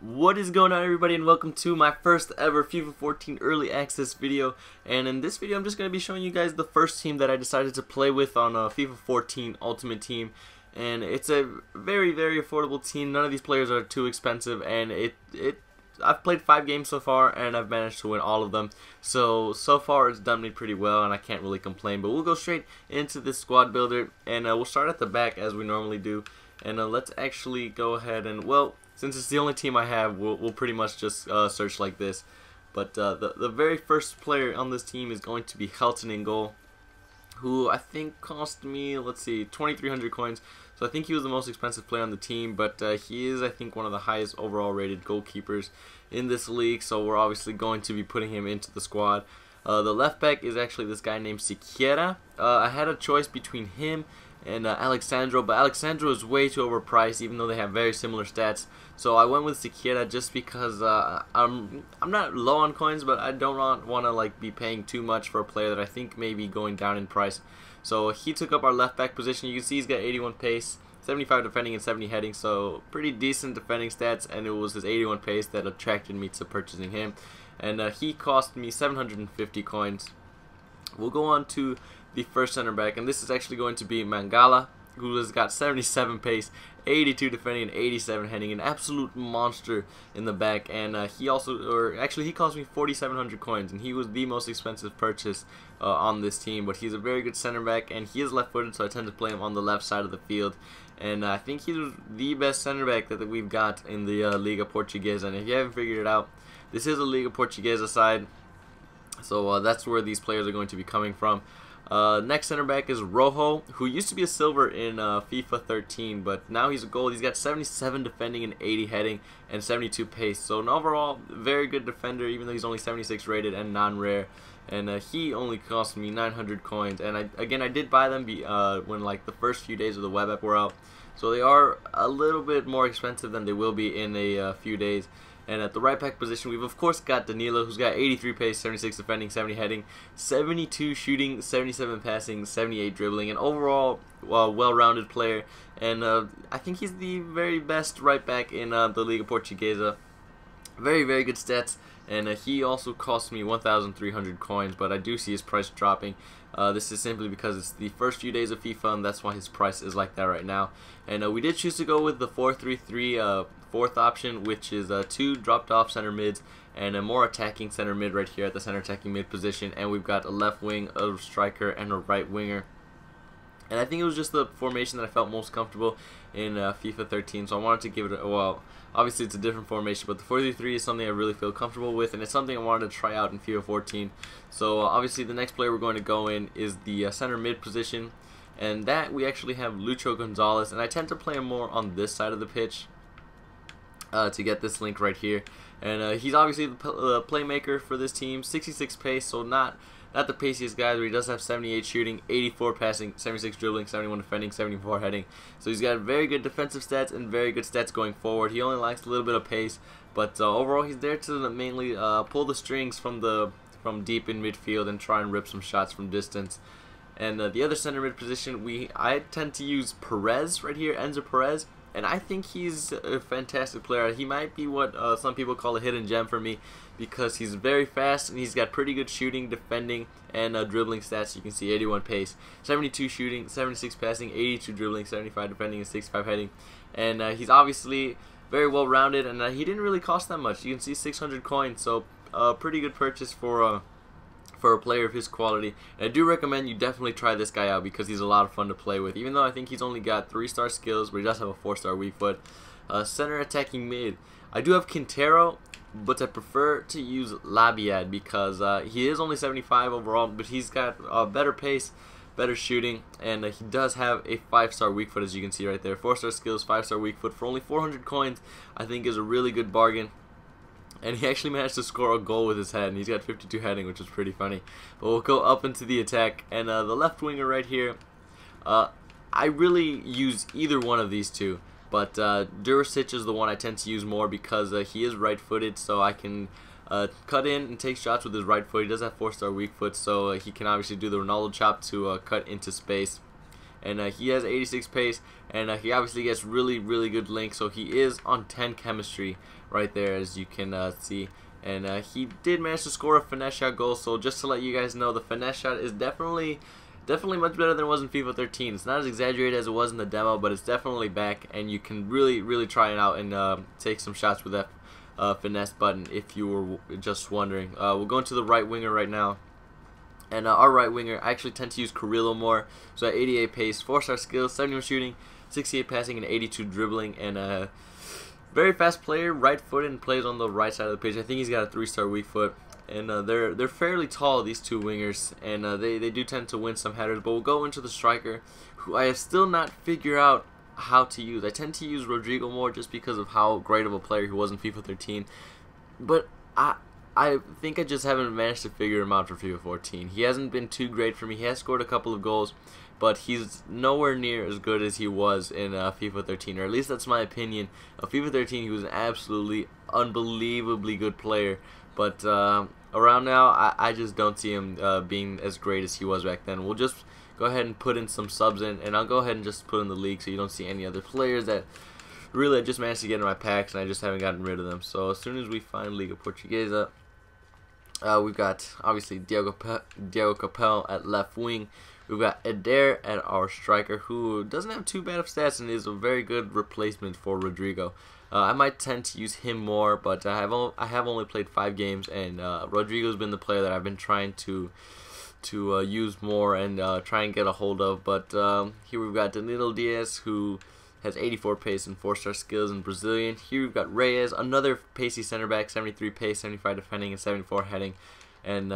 What is going on, everybody, and welcome to my first ever FIFA 14 early access video. And in this video I'm just going to be showing you guys the first team that I decided to play with on FIFA 14 Ultimate Team. And it's a very affordable team. None of these players are too expensive, and I've played 5 games so far and I've managed to win all of them. So far it's done me pretty well and I can't really complain. But we'll go straight into this squad builder, and we'll start at the back as we normally do. And let's actually go ahead and, well, since it's the only team I have, we'll pretty much just search like this. But the very first player on this team is going to be Helton in goal, who I think cost me, let's see, 2,300 coins. So I think he was the most expensive player on the team, but he is, I think, one of the highest overall rated goalkeepers in this league. So we're obviously going to be putting him into the squad. The left back is actually this guy named Siqueira. I had a choice between him and Alexandro, but Alexandro is way too overpriced, even though they have very similar stats. So I went with Siqueira just because I'm not low on coins, but I don't want to like be paying too much for a player that I think may be going down in price. So he took up our left back position. You can see he's got 81 pace, 75 defending, and 70 heading, so pretty decent defending stats, and it was his 81 pace that attracted me to purchasing him. And he cost me 750 coins. We'll go on to the first center back, and this is actually going to be Mangala, who has got 77 pace, 82 defending, and 87 heading, an absolute monster in the back. And he cost me 4,700 coins, and he was the most expensive purchase on this team. But he's a very good center back, and he is left-footed, so I tend to play him on the left side of the field. And I think he's the best center back that we've got in the Liga Portuguesa. And if you haven't figured it out, this is a Liga Portuguesa side, so that's where these players are going to be coming from. Next center back is Rojo, who used to be a silver in FIFA 13, but now he's a gold. He's got 77 defending and 80 heading and 72 pace. So an overall very good defender, even though he's only 76 rated and non-rare. And he only cost me 900 coins. And I did buy them when like the first few days of the web app were out. So they are a little bit more expensive than they will be in a few days. And at the right back position, we've of course got Danilo, who's got 83 pace, 76 defending, 70 heading, 72 shooting, 77 passing, 78 dribbling, an overall well-rounded player. And I think he's the very best right back in the Liga Portuguesa. Very good stats. And he also cost me 1,300 coins, but I do see his price dropping. This is simply because it's the first few days of FIFA, and that's why his price is like that right now. And we did choose to go with the 4-3-3 fourth option, which is 2 dropped off center mids and a more attacking center mid right here at the center attacking mid position. And we've got a left wing, a striker, and a right winger. And I think it was just the formation that I felt most comfortable in FIFA 13, so I wanted to give it a, well, obviously it's a different formation, but the 4-3-3 is something I really feel comfortable with, and it's something I wanted to try out in FIFA 14. So obviously the next player we're going to go in is the center mid position, and that we actually have Lucho Gonzalez, and I tend to play him more on this side of the pitch to get this link right here. And he's obviously the playmaker for this team, 66 pace, so not the paciest guy, but he does have 78 shooting, 84 passing, 76 dribbling, 71 defending, 74 heading. So he's got very good defensive stats and very good stats going forward. He only lacks a little bit of pace, but overall he's there to mainly pull the strings from deep in midfield and try and rip some shots from distance. And the other center mid position, I tend to use Perez right here, Enzo Perez. And I think he's a fantastic player. He might be what some people call a hidden gem for me, because he's very fast and he's got pretty good shooting, defending, and dribbling stats. You can see 81 pace, 72 shooting, 76 passing, 82 dribbling, 75 defending, and 65 heading. And he's obviously very well rounded, and he didn't really cost that much. You can see 600 coins, so a pretty good purchase for a player of his quality. And I do recommend you definitely try this guy out because he's a lot of fun to play with, even though I think he's only got 3-star skills, but he does have a 4-star weak foot. Center attacking mid, I do have Quintero, but I prefer to use Labiad because he is only 75 overall, but he's got better pace, better shooting, and he does have a 5-star weak foot, as you can see right there. 4-star skills, 5-star weak foot for only 400 coins. I think is a really good bargain. And he actually managed to score a goal with his head, and he's got 52 heading, which is pretty funny. But we'll go up into the attack, and the left winger right here, I really use either one of these two, but Durasic is the one I tend to use more because he is right-footed, so I can cut in and take shots with his right foot. He does have 4-star weak foot, so he can obviously do the Ronaldo chop to cut into space. and he has 86 pace, and he obviously gets really good link, so he is on 10 chemistry right there, as you can see. And he did manage to score a finesse shot goal, so just to let you guys know, the finesse shot is definitely much better than it was in FIFA 13. It's not as exaggerated as it was in the demo, but it's definitely back, and you can really try it out and take some shots with that finesse button if you were just wondering. We'll go into the right winger right now. And our right winger, I actually tend to use Carrillo more. So at 88 pace, 4-star skills, 71 shooting, 68 passing, and 82 dribbling. And very fast player, right-footed, and plays on the right side of the pitch. I think he's got a 3-star weak foot. And they're fairly tall, these two wingers, and they do tend to win some headers. But we'll go into the striker, who I have still not figured out how to use. I tend to use Rodrigo more just because of how great of a player he was in FIFA 13. But I think I just haven't managed to figure him out for FIFA 14. He hasn't been too great for me. He has scored a couple of goals, but he's nowhere near as good as he was in FIFA 13, or at least that's my opinion. FIFA 13, he was an absolutely unbelievably good player, but around now, I just don't see him being as great as he was back then. We'll just go ahead and put in some subs in, and I'll go ahead and just put in the league so you don't see any other players that really I just managed to get in my packs, and I just haven't gotten rid of them. So as soon as we find Liga Portuguesa, we've got obviously Diego Capel at left wing. We've got Eder at our striker, who doesn't have too bad of stats and is a very good replacement for Rodrigo. I might tend to use him more, but I have only played 5 games, and Rodrigo's been the player that I've been trying to use more and try and get a hold of. But here we've got Danilo Diaz, who has 84 pace and 4-star skills in Brazilian. Here we've got Reyes, another pacey center back, 73 pace, 75 defending, and 74 heading. And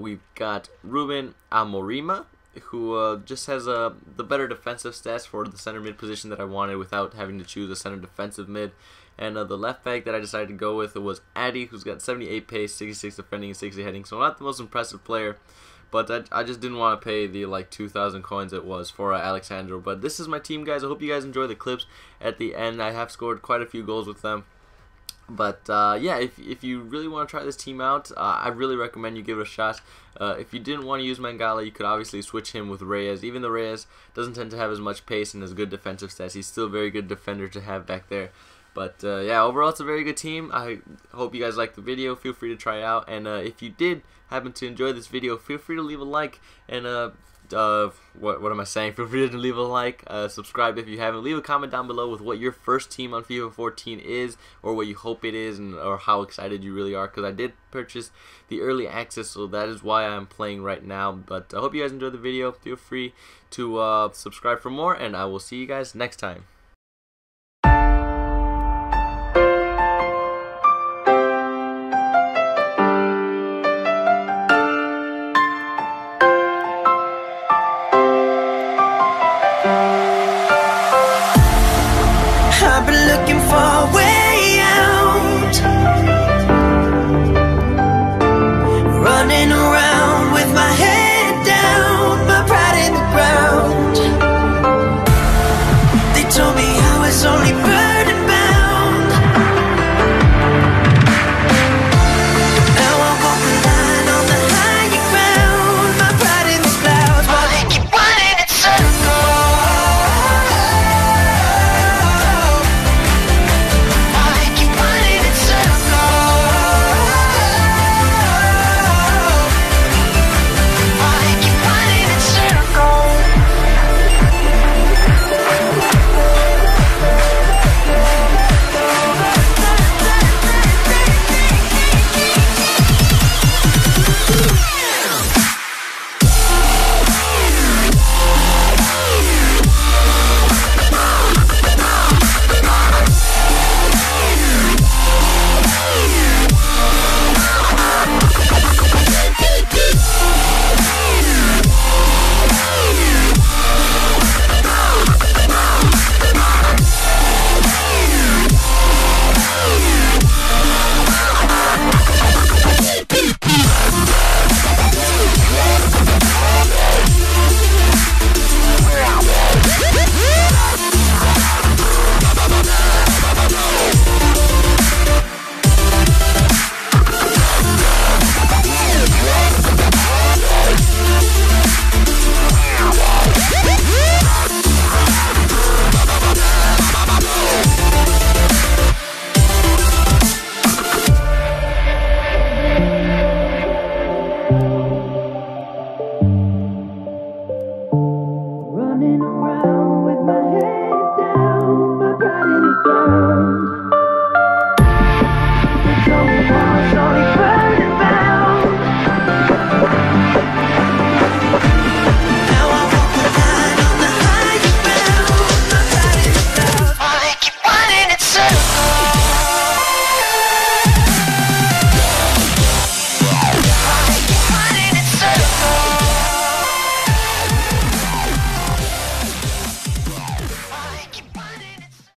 we've got Ruben Amorima, who just has the better defensive stats for the center mid position that I wanted without having to choose a center defensive mid. And the left back that I decided to go with was Addy, who's got 78 pace, 66 defending, and 60 heading. So not the most impressive player, but I just didn't want to pay the like 2,000 coins it was for Alexandro. But this is my team, guys. I hope you guys enjoy the clips at the end. I have scored quite a few goals with them. But yeah, if you really want to try this team out, I really recommend you give it a shot. If you didn't want to use Mangala, you could obviously switch him with Reyes. Even though Reyes doesn't tend to have as much pace and as good defensive stats, he's still a very good defender to have back there. But yeah, overall it's a very good team. I hope you guys liked the video. Feel free to try it out. And if you did happen to enjoy this video, feel free to leave a like. And what am I saying? Feel free to leave a like, subscribe if you haven't. Leave a comment down below with what your first team on FIFA 14 is, or what you hope it is, and or how excited you really are. Because I did purchase the early access, so that is why I'm playing right now. But I hope you guys enjoyed the video. Feel free to subscribe for more, and I will see you guys next time. I've been looking for a way out.